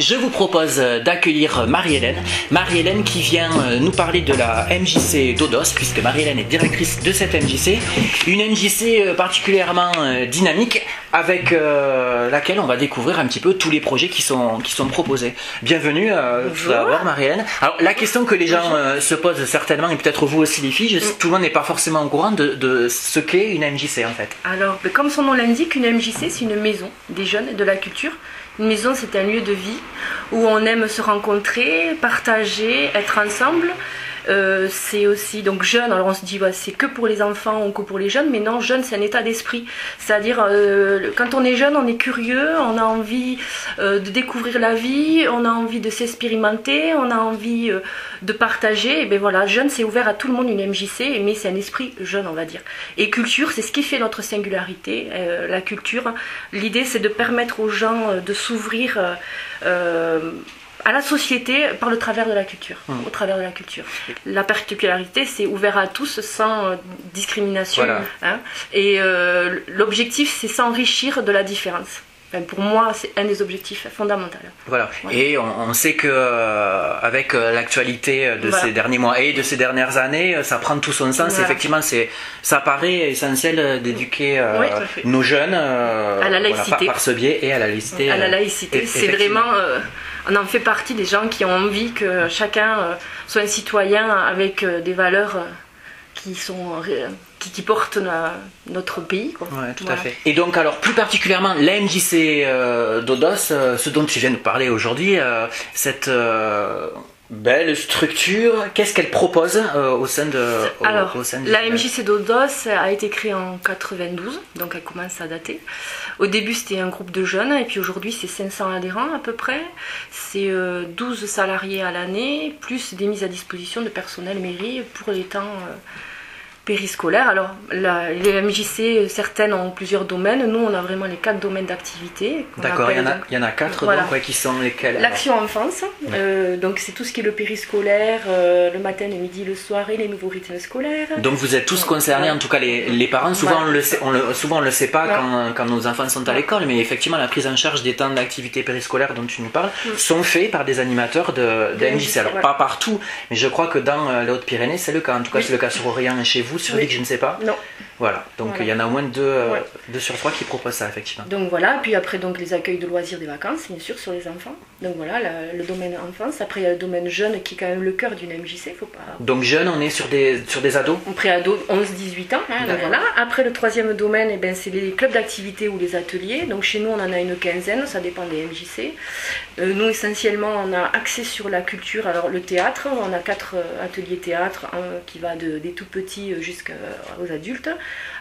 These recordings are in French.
je vous propose d'accueillir Marie-Hélène. Marie-Hélène qui vient nous parler de la MJC d'Odos, puisque Marie-Hélène est directrice de cette MJC. Une MJC particulièrement dynamique, avec laquelle on va découvrir un petit peu tous les projets qui sont proposés. Bienvenue tout d'abord Marie-Hélène. Alors la question que les gens se posent certainement, et peut-être vous aussi les filles, tout le monde n'est pas forcément au courant de ce qu'est une MJC en fait. Alors comme son nom l'indique, une MJC c'est une maison des jeunes et de la culture. Une maison, c'est un lieu de vie où on aime se rencontrer, partager, être ensemble. C'est aussi donc jeune, alors on se dit c'est que pour les enfants ou que pour les jeunes, mais non, jeune c'est un état d'esprit, c'est-à-dire quand on est jeune on est curieux, on a envie de découvrir la vie, on a envie de s'expérimenter, on a envie de partager, et bien voilà, jeune c'est ouvert à tout le monde une MJC, mais c'est un esprit jeune on va dire. Et culture, c'est ce qui fait notre singularité, la culture, l'idée c'est de permettre aux gens de s'ouvrir à la société par le travers de la culture, au travers de la culture. La particularité, c'est ouvert à tous sans discrimination. Voilà. Hein, et l'objectif, c'est s'enrichir de la différence. Enfin, pour moi, c'est un des objectifs fondamentaux. Voilà. Et on sait que avec l'actualité de ces derniers mois et de ces dernières années, ça prend tout son sens. Effectivement, ça paraît essentiel d'éduquer nos jeunes à la laïcité. Par ce biais et à la laïcité. À la laïcité, c'est vraiment... on en fait partie des gens qui ont envie que chacun soit un citoyen avec des valeurs qui portent notre pays. Oui, tout à fait. Et donc, alors, plus particulièrement, la MJC d'Odos, ce dont tu viens de parler aujourd'hui, cette belle structure, qu'est-ce qu'elle propose au sein de... la MJC d'Odos a été créée en 92, donc elle commence à dater. Au début, c'était un groupe de jeunes, et puis aujourd'hui, c'est 500 adhérents à peu près. C'est 12 salariés à l'année, plus des mises à disposition de personnel mairie pour les temps périscolaires. Alors, les MJC, certaines ont plusieurs domaines. Nous, on a vraiment les 4 domaines d'activité. D'accord, il y en a 4 voilà. Donc, qui sont lesquels? L'action enfance, donc c'est tout ce qui est le périscolaire, le matin, le midi, le soir et les nouveaux rythmes scolaires. Donc vous êtes tous concernés, en tout cas les parents. Souvent on le sait pas quand nos enfants sont à l'école, mais effectivement la prise en charge des temps d'activité périscolaire dont tu nous parles sont faits par des animateurs de MJC. Alors pas partout, mais je crois que dans les Hautes-Pyrénées c'est le cas. En tout cas c'est le cas sur Orient et chez vous. Sur Vic, je ne sais pas. Non. Voilà, donc il y en a au moins 2 sur 3 qui proposent ça, effectivement. Donc voilà, puis après donc les accueils de loisirs des vacances, bien sûr, sur les enfants. Donc voilà, le domaine enfance. Après il y a le domaine jeune qui est quand même le cœur d'une MJC, faut pas... Donc jeune, on est sur des ados? On pré-ado 11-18 ans, hein, donc voilà. Après le troisième domaine, c'est les clubs d'activité ou les ateliers. Donc chez nous on en a une quinzaine, ça dépend des MJC. Nous essentiellement on a axé sur la culture, alors le théâtre, on a 4 ateliers théâtre, qui va des tout petits jusqu'aux adultes.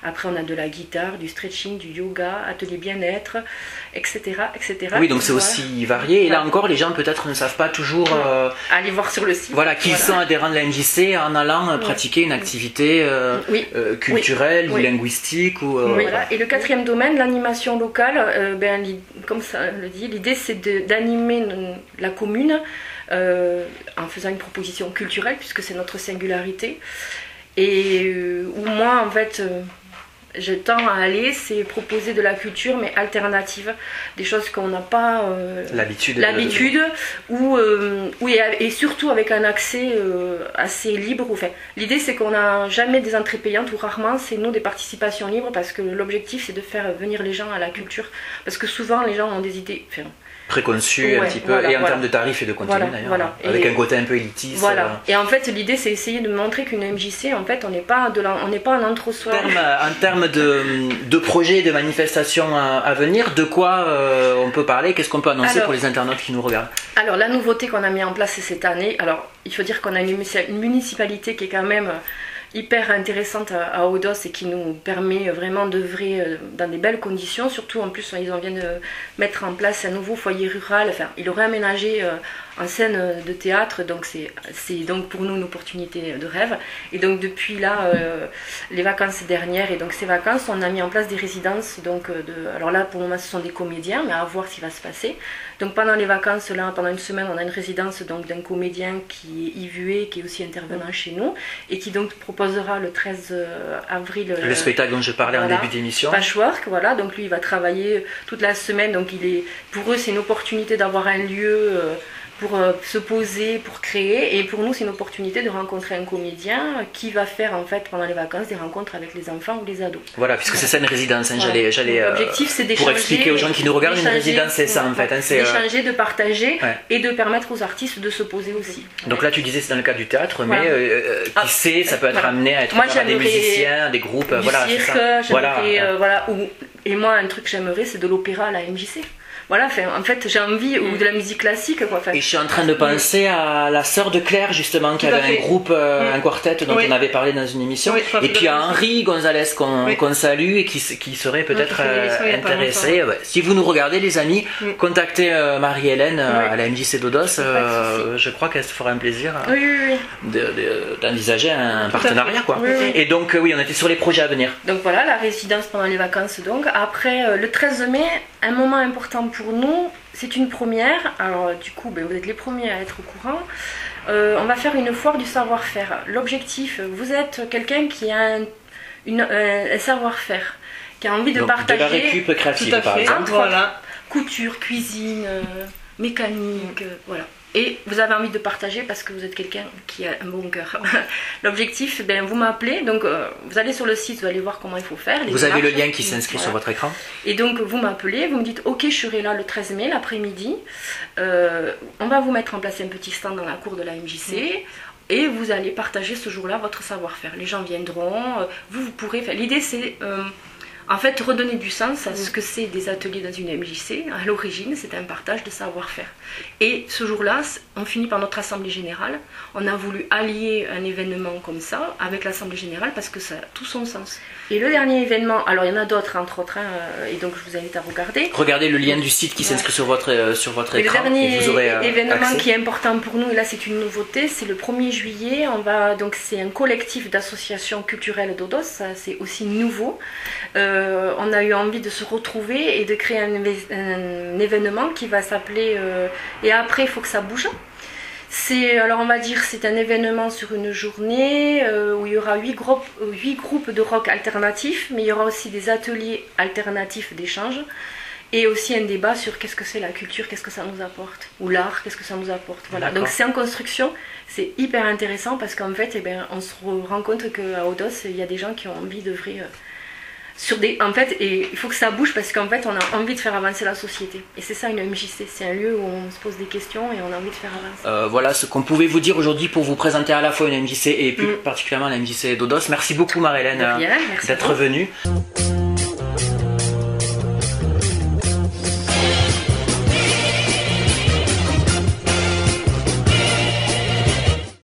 Après, on a de la guitare, du stretching, du yoga, atelier bien-être, etc., etc. Oui, donc c'est aussi varié. Et là encore, les gens peut-être ne savent pas toujours... aller voir sur le site. Voilà, qu'ils sont adhérents de la MJC en allant pratiquer une activité culturelle ou linguistique. Voilà. Et le 4e domaine, l'animation locale, comme ça le dit, l'idée c'est d'animer la commune en faisant une proposition culturelle, puisque c'est notre singularité. Et où moi, en fait, je tends à aller, c'est proposer de la culture, mais alternative, des choses qu'on n'a pas l'habitude, et surtout avec un accès assez libre. Enfin, l'idée, c'est qu'on n'a jamais des entrées payantes, ou rarement, c'est nous des participations libres, parce que l'objectif, c'est de faire venir les gens à la culture. Parce que souvent, les gens ont des idées... préconçu un petit peu, et en termes de tarifs et de contenu d'ailleurs, avec un côté un peu élitiste. Voilà. Et en fait l'idée c'est essayer de montrer qu'une MJC, en fait on n'est pas un entre-soi. En termes de projets, de manifestations à venir, de quoi on peut parler? Qu'est-ce qu'on peut annoncer pour les internautes qui nous regardent? Alors la nouveauté qu'on a mis en place cette année, alors il faut dire qu'on a une municipalité qui est quand même hyper intéressante à Odos et qui nous permet vraiment d'œuvrer dans des belles conditions. Surtout en plus ils viennent de mettre en place un nouveau foyer rural, enfin ils l'auraient aménagé en scène de théâtre, donc c'est donc pour nous une opportunité de rêve. Et donc depuis là, les vacances dernières et donc ces vacances, on a mis en place des résidences. Donc alors là pour le moment ce sont des comédiens, mais à voir ce qui va se passer. Donc pendant les vacances, là pendant une semaine, on a une résidence donc d'un comédien qui est Yves Huet, qui est aussi intervenant chez nous et qui donc proposera le 13 avril le spectacle dont je parlais en début d'émission. Patchwork, voilà. Donc lui il va travailler toute la semaine. Donc pour eux c'est une opportunité d'avoir un lieu pour se poser, pour créer, et pour nous c'est une opportunité de rencontrer un comédien qui va faire en fait pendant les vacances des rencontres avec les enfants ou les ados. Voilà, puisque c'est ça une résidence, hein, voilà. j'allais l'objectif c'est d'échanger, pour expliquer aux gens qui nous regardent, une résidence c'est ça en fait. Hein, d'échanger, de partager et de permettre aux artistes de se poser aussi. Donc là tu disais c'est dans le cadre du théâtre, mais qui sait, ça peut être amené à être des musiciens, des groupes, du cirque, et moi un truc que j'aimerais c'est de l'opéra à la MJC. Voilà, en fait j'ai envie, ou de la musique classique quoi. Et je suis en train de penser à la sœur de Claire justement, qui avait un groupe, un quartet dont on avait parlé dans une émission, et puis à Henri Gonzalez qu'on salue et qui serait peut-être intéressé. Si vous nous regardez les amis, contactez Marie-Hélène à la MJC Dodos, je crois qu'elle se fera un plaisir d'envisager un partenariat quoi. Et donc oui, on était sur les projets à venir. Donc voilà, la résidence pendant les vacances donc. Après le 13 mai, un moment important pour nous, c'est une première. Alors du coup, vous êtes les premiers à être au courant. On va faire une foire du savoir-faire. L'objectif, vous êtes quelqu'un qui a un savoir-faire, qui a envie de partager. De la récup créative par exemple. Voilà. Couture, cuisine, mécanique, voilà. Et vous avez envie de partager parce que vous êtes quelqu'un qui a un bon cœur. L'objectif, vous m'appelez, donc vous allez sur le site, vous allez voir comment il faut faire. Vous avez le lien qui s'inscrit sur votre écran. Et donc vous m'appelez, vous me dites ok, je serai là le 13 mai l'après-midi. On va vous mettre en place un petit stand dans la cour de la MJC. Et vous allez partager ce jour-là votre savoir-faire. Les gens viendront, vous pourrez faire. L'idée c'est en fait redonner du sens à ce que c'est des ateliers dans une MJC. À l'origine, c'est un partage de savoir-faire. Et ce jour-là, on finit par notre assemblée générale. On a voulu allier un événement comme ça avec l'assemblée générale parce que ça a tout son sens. Et le dernier événement, alors il y en a d'autres entre autres, et donc je vous invite à regarder. Regardez le lien du site qui s'inscrit sur votre écran. Le dernier et vous aurez événement accès. qui est important pour nous, et là c'est une nouveauté, c'est le 1er juillet. Donc c'est un collectif d'associations culturelles d'Odos, ça c'est aussi nouveau. On a eu envie de se retrouver et de créer un événement qui va s'appeler et après il faut que ça bouge. Alors on va dire c'est un événement sur une journée où il y aura 8 groupes de rock alternatifs, mais il y aura aussi des ateliers alternatifs d'échange et aussi un débat sur qu'est-ce que c'est la culture, qu'est-ce que ça nous apporte, ou l'art, qu'est-ce que ça nous apporte. Voilà. Donc c'est en construction, c'est hyper intéressant parce qu'en fait on se rend compte qu'à Odos il y a des gens qui ont envie d'œuvrer en fait, et il faut que ça bouge parce qu'en fait on a envie de faire avancer la société et c'est ça une MJC, c'est un lieu où on se pose des questions et on a envie de faire avancer. Voilà ce qu'on pouvait vous dire aujourd'hui pour vous présenter à la fois une MJC et plus particulièrement la MJC d'Odos. Merci beaucoup Marie-Hélène d'être venue.